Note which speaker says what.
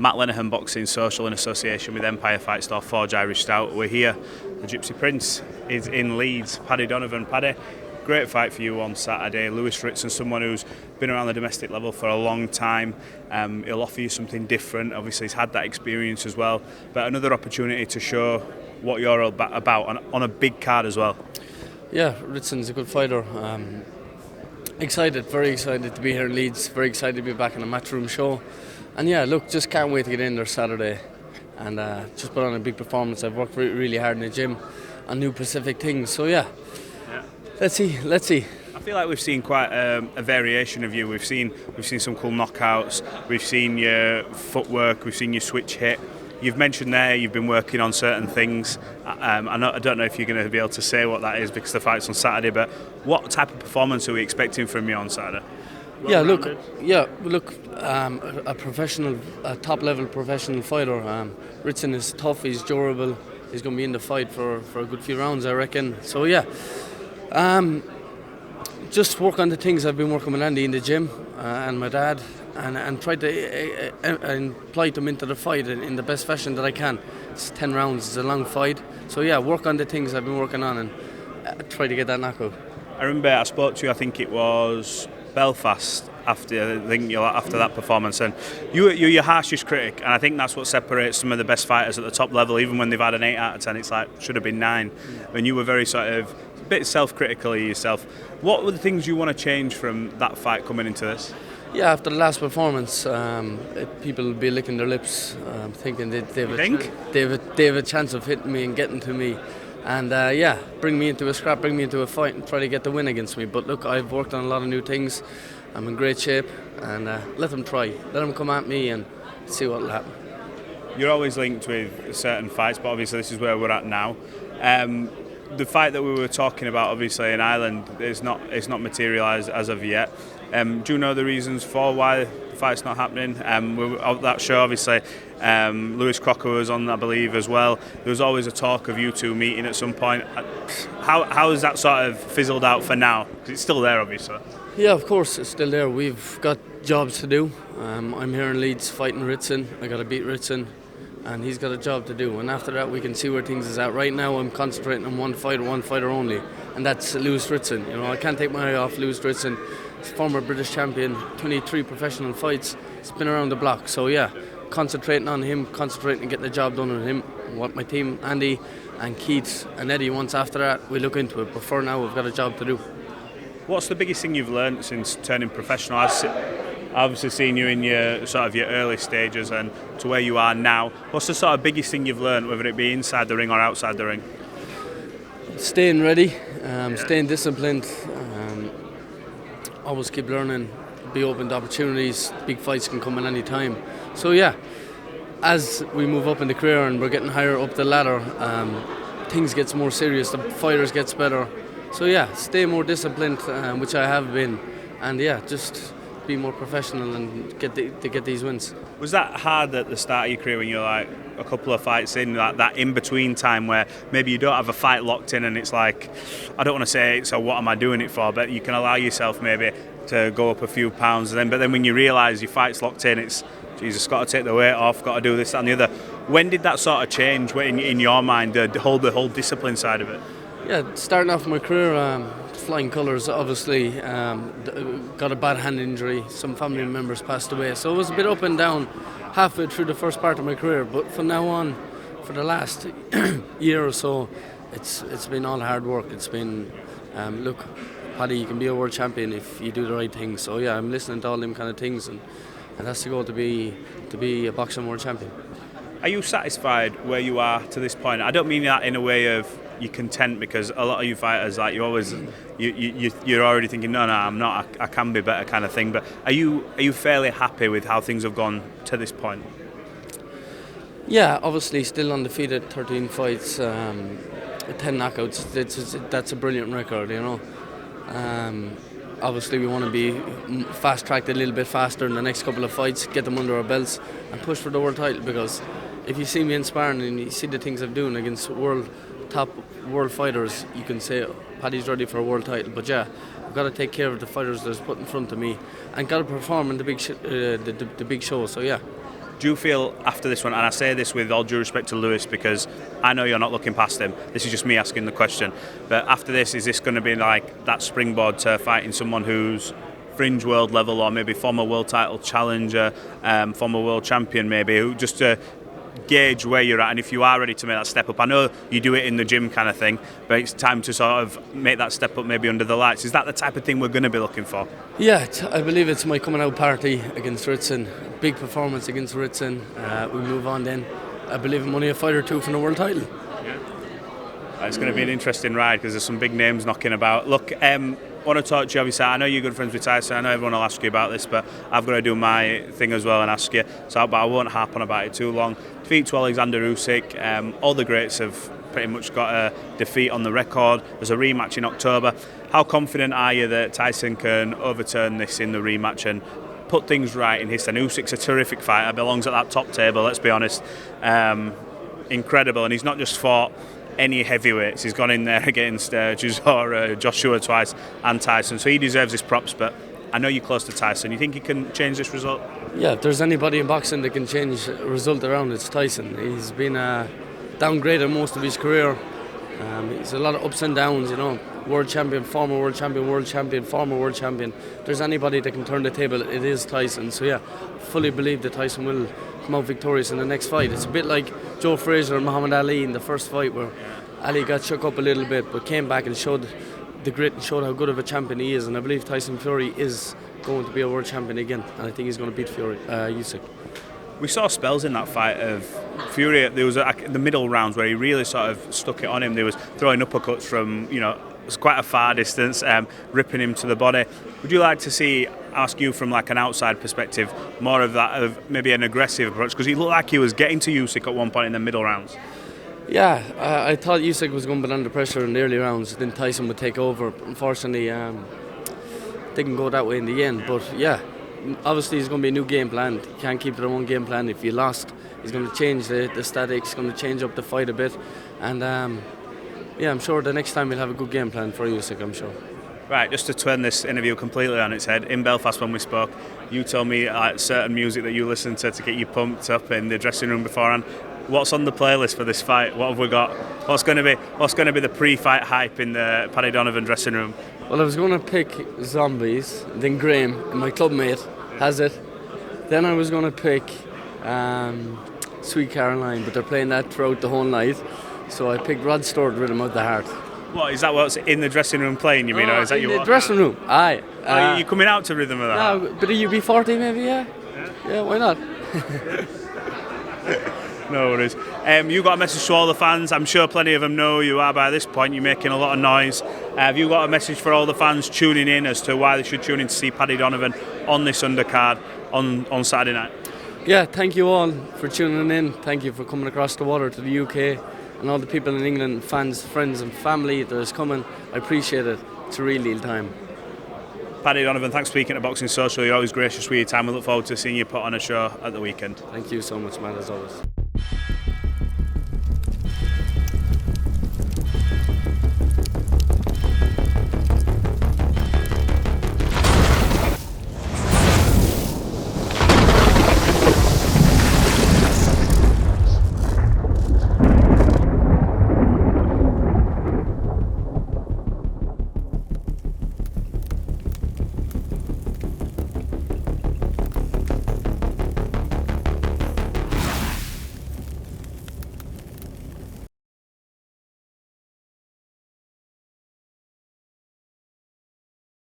Speaker 1: Matt Lenihan Boxing Social in association with Empire Fight Store Forged Irish Stout. We're here. The Gypsy Prince is in Leeds. Paddy Donovan. Paddy, great fight for you on Saturday. Lewis Ritson, someone who's been around the domestic level for a long time. He'll offer you something different. Obviously, he's had that experience as well. But another opportunity to show what you're about on a big card as well.
Speaker 2: Yeah, Ritson's a good fighter. Excited, very excited to be here in Leeds. Very excited to be back in a Matchroom show. And yeah, look, just can't wait to get in there Saturday and just put on a big performance. I've worked really hard in the gym on new specific things. So yeah. Let's see.
Speaker 1: I feel like we've seen quite a variation of you. We've seen some cool knockouts. We've seen your footwork. We've seen your switch hit. You've mentioned there you've been working on certain things. I don't know if you're going to be able to say what that is because the fight's on Saturday. But what type of performance are we expecting from you on Saturday?
Speaker 2: Look, a professional, a top-level professional fighter. Ritson is tough. He's durable. He's going to be in the fight for a good few rounds, I reckon. So yeah. Just work on the things I've been working with Andy in the gym and my dad and try to apply them into the fight in the best fashion that I can. It's 10 rounds, it's a long fight. So yeah, work on the things I've been working on and try to get that knockout.
Speaker 1: I remember I spoke to you, I think it was Belfast, after that performance, and you're your harshest critic, and I think that's what separates some of the best fighters at the top level. Even when they've had an 8 out of 10, it's like should have been 9. And you were very sort of a bit self-critical of yourself. What were the things you want to change from that fight coming into this?
Speaker 2: Yeah, after the last performance, people will be licking their lips, thinking they have a chance of hitting me and getting to me. And bring me into a scrap, bring me into a fight and try to get the win against me. But look, I've worked on a lot of new things. I'm in great shape, and let them try. Let them come at me and see what will happen.
Speaker 1: You're always linked with certain fights, but obviously this is where we're at now. The fight that we were talking about, obviously in Ireland, it's not materialised as of yet. Do you know the reasons for why the fight's not happening? That show, obviously, Lewis Crocker was on, I believe, as well. There was always a talk of you two meeting at some point. How has that sort of fizzled out for now? Because it's still there, obviously.
Speaker 2: Yeah, of course, it's still there. We've got jobs to do. I'm here in Leeds fighting Ritson. I got to beat Ritson, and he's got a job to do. And after that, we can see where things is at. Right now, I'm concentrating on one fighter only, and that's Lewis Ritson. You know, I can't take my eye off Lewis Ritson. He's former British champion, 23 professional fights. He's been around the block. So yeah, concentrating on him, concentrating on getting the job done with him. What my team, Andy and Keith and Eddie wants after that, we look into it. But for now, we've got a job to do.
Speaker 1: What's the biggest thing you've learned since turning professional? I've obviously seen you in your early stages and to where you are now. What's the sort of biggest thing you've learned, whether it be inside the ring or outside the ring?
Speaker 2: Staying ready, staying disciplined, always keep learning, be open to opportunities. Big fights can come at any time. So yeah, as we move up in the career and we're getting higher up the ladder, things gets more serious, the fighters gets better. So yeah, stay more disciplined, which I have been, and yeah, just be more professional and get these wins. Was that hard at the start of your career when you're like a couple of fights in, like that in-between time where maybe you don't have a fight locked in and it's like, I don't want to say, so what am I doing it for, but you can allow yourself maybe to go up a few pounds, but then when you realise your fight's locked in, it's, Jesus, got to take the weight off, got to do this, that and the other. When did that sort of change in your mind, the whole discipline side of it? Yeah, starting off my career, flying colours, obviously, got a bad hand injury, some family members passed away, so it was a bit up and down halfway through the first part of my career, but from now on, for the last year or so, it's been all hard work. It's been, look, Paddy, you can be a world champion if you do the right things, so yeah, I'm listening to all them kind of things, and that's the goal, to be a boxing world champion.
Speaker 1: Are you satisfied where you are to this point? I don't mean that in a way of you're content, because a lot of you fighters, like you're already thinking, no, I'm not, I can be better kind of thing. But are you fairly happy with how things have gone to this point?
Speaker 2: Yeah, obviously still undefeated, 13 fights, 10 knockouts. That's a brilliant record, you know. Obviously we want to be fast-tracked a little bit faster in the next couple of fights, get them under our belts and push for the world title, because if you see me in sparring and you see the things I'm doing against top world fighters, you can say Paddy's ready for a world title. But yeah, I've got to take care of the fighters that's put in front of me and got to perform in the big show. So yeah.
Speaker 1: Do you feel after this one, and I say this with all due respect to Lewis because I know you're not looking past him, this is just me asking the question, but after this, is this going to be like that springboard to fighting someone who's fringe world level or maybe former world title challenger, former world champion maybe, who just to gauge where you're at and if you are ready to make that step up? I know you do it in the gym kind of thing, but it's time to sort of make that step up maybe under the lights. Is that the type of thing we're going to be looking for?
Speaker 2: Yeah, I believe it's my coming out party against Ritson. Big performance against Ritson. We move on then. I believe I'm only a fight or two from the world title.
Speaker 1: Yeah. It's going to be an interesting ride because there's some big names knocking about. Look, I want to talk to you, obviously. I know you're good friends with Tyson. I know everyone will ask you about this, but I've got to do my thing as well and ask you. But I won't harp on about it too long. Defeat to Oleksandr Usyk. All the greats have pretty much got a defeat on the record. There's a rematch in October. How confident are you that Tyson can overturn this in the rematch and put things right in his stand? Usyk's a terrific fighter, belongs at that top table, let's be honest. Incredible, and he's not just fought any heavyweights. He's gone in there against Joshua twice and Tyson, so he deserves his props. But I know you're close to Tyson. You think he can change this result? Yeah,
Speaker 2: if there's anybody in boxing that can change a result around, it's Tyson. He's been downgraded most of his career. He's a lot of ups and downs, you know. World champion, former world champion, world champion, former world champion. If there's anybody that can turn the table, it is Tyson. So yeah, fully believe that Tyson will come out victorious in the next fight. It's a bit like Joe Frazier and Muhammad Ali in the first fight, where Ali got shook up a little bit but came back and showed the grit and showed how good of a champion he is. And I believe Tyson Fury is going to be a world champion again, and I think he's going to beat Usyk.
Speaker 1: We saw spells in that fight of Fury. There was the middle rounds where he really sort of stuck it on him. There was throwing uppercuts from, it's quite a far distance, ripping him to the body. Would you like to ask you from like an outside perspective, more of that, of maybe an aggressive approach? Because he looked like he was getting to Usyk at one point in the middle rounds. Yeah,
Speaker 2: I thought Usyk was going to be under pressure in the early rounds, then Tyson would take over. But unfortunately, didn't go that way in the end. But yeah, obviously it's going to be a new game plan. You can't keep to the one game plan. If you lost, he's going to change the statics, going to change up the fight a bit. And I'm sure the next time we'll have a good game plan for Usyk, I'm sure.
Speaker 1: Right, just to turn this interview completely on its head, in Belfast when we spoke, you told me certain music that you listen to get you pumped up in the dressing room beforehand. What's on the playlist for this fight? What have we got? What's going to be the pre-fight hype in the Paddy Donovan dressing room?
Speaker 2: Well, I was going to pick Zombies, then Graham, my clubmate, has it. Then I was going to pick Sweet Caroline, but they're playing that throughout the whole night. So I picked Rod Stewart, Rhythm of the Heart.
Speaker 1: What, is that what's in the dressing room playing, you mean? Or is that
Speaker 2: in the dressing room, aye.
Speaker 1: Are you coming out to Rhythm of the Heart?
Speaker 2: Bit of UB40 maybe, yeah? Yeah, why not?
Speaker 1: No worries. You got a message to all the fans? I'm sure plenty of them know who you are by this point. You're making a lot of noise. Have you got a message for all the fans tuning in as to why they should tune in to see Paddy Donovan on this undercard on Saturday night? Yeah,
Speaker 2: thank you all for tuning in. Thank you for coming across the water to the UK. And all the people in England, fans, friends and family that is coming, I appreciate it. It's a real time.
Speaker 1: Paddy Donovan, thanks for speaking to Boxing Social. You're always gracious with your time. We look forward to seeing you put on a show at the weekend.
Speaker 2: Thank you so much, man, as always.